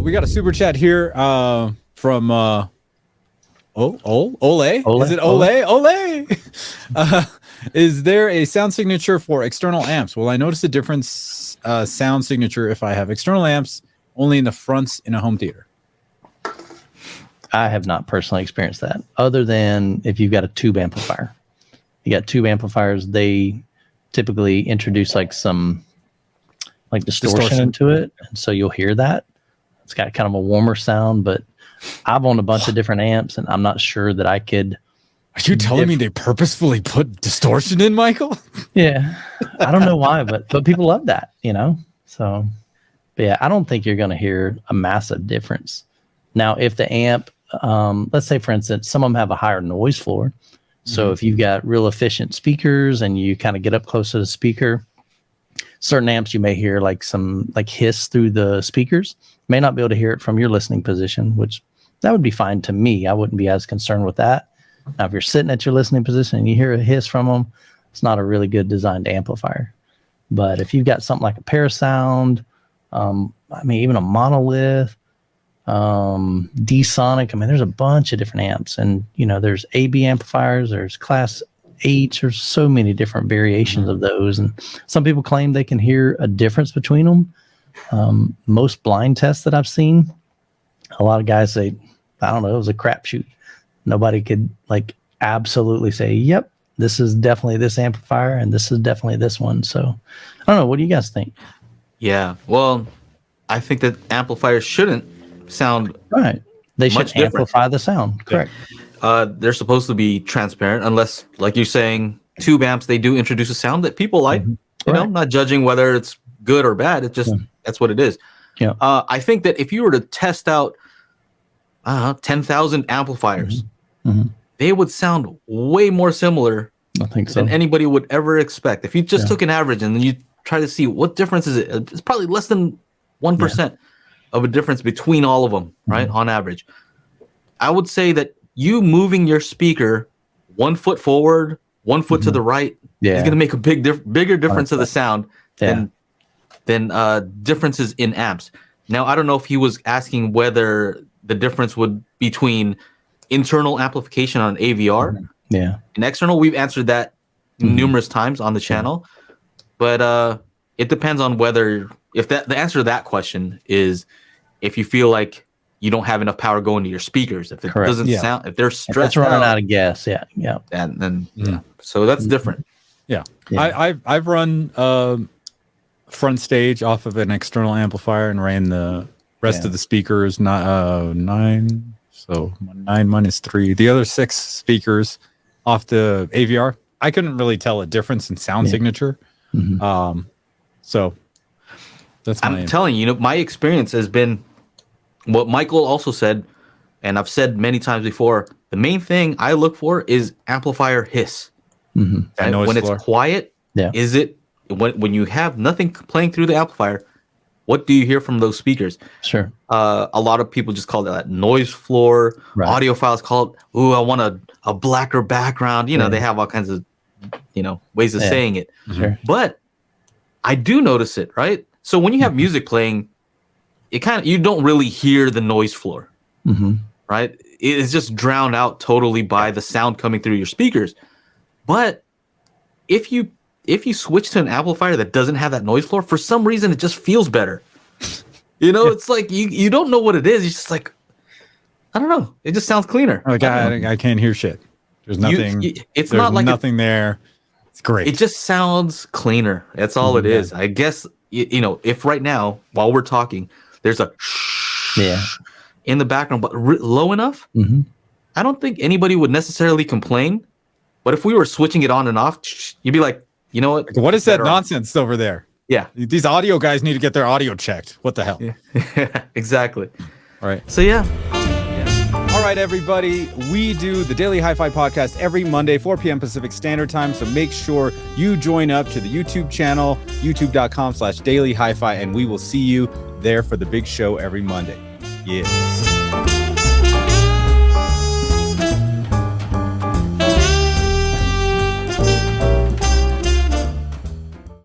We got a super chat here from Ole. Is it Ole? Ole. Is there a sound signature for external amps? Will I notice a difference sound signature if I have external amps only in the fronts in a home theater? I have not personally experienced that, other than if you've got a tube amplifier. You got tube amplifiers, they typically introduce like some like distortion into it, and so you'll hear that. It's got kind of a warmer sound, but I've owned a bunch of different amps, and I'm not sure that I could. Are you telling me they purposefully put distortion in, Michael? Yeah, I don't know why, but people love that, you know. So, but yeah, I don't think you're going to hear a massive difference. Now, if the amp, let's say for instance, some of them have a higher noise floor. So if you've got real efficient speakers and you kind of get up close to the speaker, certain amps you may hear like some like hiss through the speakers. May not be able to hear it from your listening position, which that would be fine to me. I wouldn't be as concerned with that. Now, if you're sitting at your listening position and you hear a hiss from them, it's not a really good designed amplifier. But if you've got something like a Parasound, I mean, even a Monolith, D-Sonic, I mean, there's a bunch of different amps. And, you know, there's AB amplifiers, there's Class H, there's so many different variations of those. And some people claim they can hear a difference between them. Most blind tests that I've seen, a lot of guys say, I don't know, it was a crapshoot. Nobody could like absolutely say, yep, this is definitely this amplifier and this is definitely this one. So I don't know. What do you guys think? Yeah, well, I think that amplifiers shouldn't sound right. They should amplify the sound. Correct. They're supposed to be transparent, unless, like you're saying, tube amps, they do introduce a sound that people like. You know, not judging whether it's good or bad. It's just that's what it is. Yeah. I think that if you were to test out 10,000 amplifiers, they would sound way more similar than anybody would ever expect. If you just took an average and then you try to see what difference is it, it's probably less than 1% of a difference between all of them, right? On average. I would say that you moving your speaker 1 foot forward, 1 foot to the right is going to make a bigger difference to the sound than differences in amps. Now, I don't know if he was asking whether the difference would between internal amplification on AVR and external. We've answered that numerous times on the channel, but it depends on whether, if that the answer to that question is if you feel like you don't have enough power going to your speakers, if it doesn't sound, if they're stressed running out of gas, and then so that's different. I've run front stage off of an external amplifier and ran the rest of the speakers, not 9. So 9 minus 3. The other 6 speakers off the AVR. I couldn't really tell a difference in sound signature. So that's I'm telling you, my experience has been what Michael also said, and I've said many times before. The main thing I look for is amplifier hiss. When it's quiet, is it when you have nothing playing through the amplifier? What do you hear from those speakers? Sure. A lot of people just call that noise floor. Audiophiles call it, ooh, I want a blacker background. You know, they have all kinds of, ways of saying it. Sure. But I do notice it, right? So when you have music playing, you don't really hear the noise floor, right? It is just drowned out totally by the sound coming through your speakers. But if you switch to an amplifier that doesn't have that noise floor, for some reason, it just feels better. It's like you don't know what it is. It's just like, I don't know. It just sounds cleaner. Like I can't hear shit. There's nothing. It's there's not like nothing there. It's great. It just sounds cleaner. That's all it is. I guess, if right now, while we're talking, there's a in the background, but low enough, I don't think anybody would necessarily complain. But if we were switching it on and off, you'd be like, you know what? What is that nonsense over there? Yeah. These audio guys need to get their audio checked. What the hell? Yeah. Exactly. All right. So, yeah. All right, everybody. We do the Daily Hi-Fi podcast every Monday, 4 p.m. Pacific Standard Time. So make sure you join up to the YouTube channel, youtube.com/Daily Hi-Fi, and we will see you there for the big show every Monday. Yeah.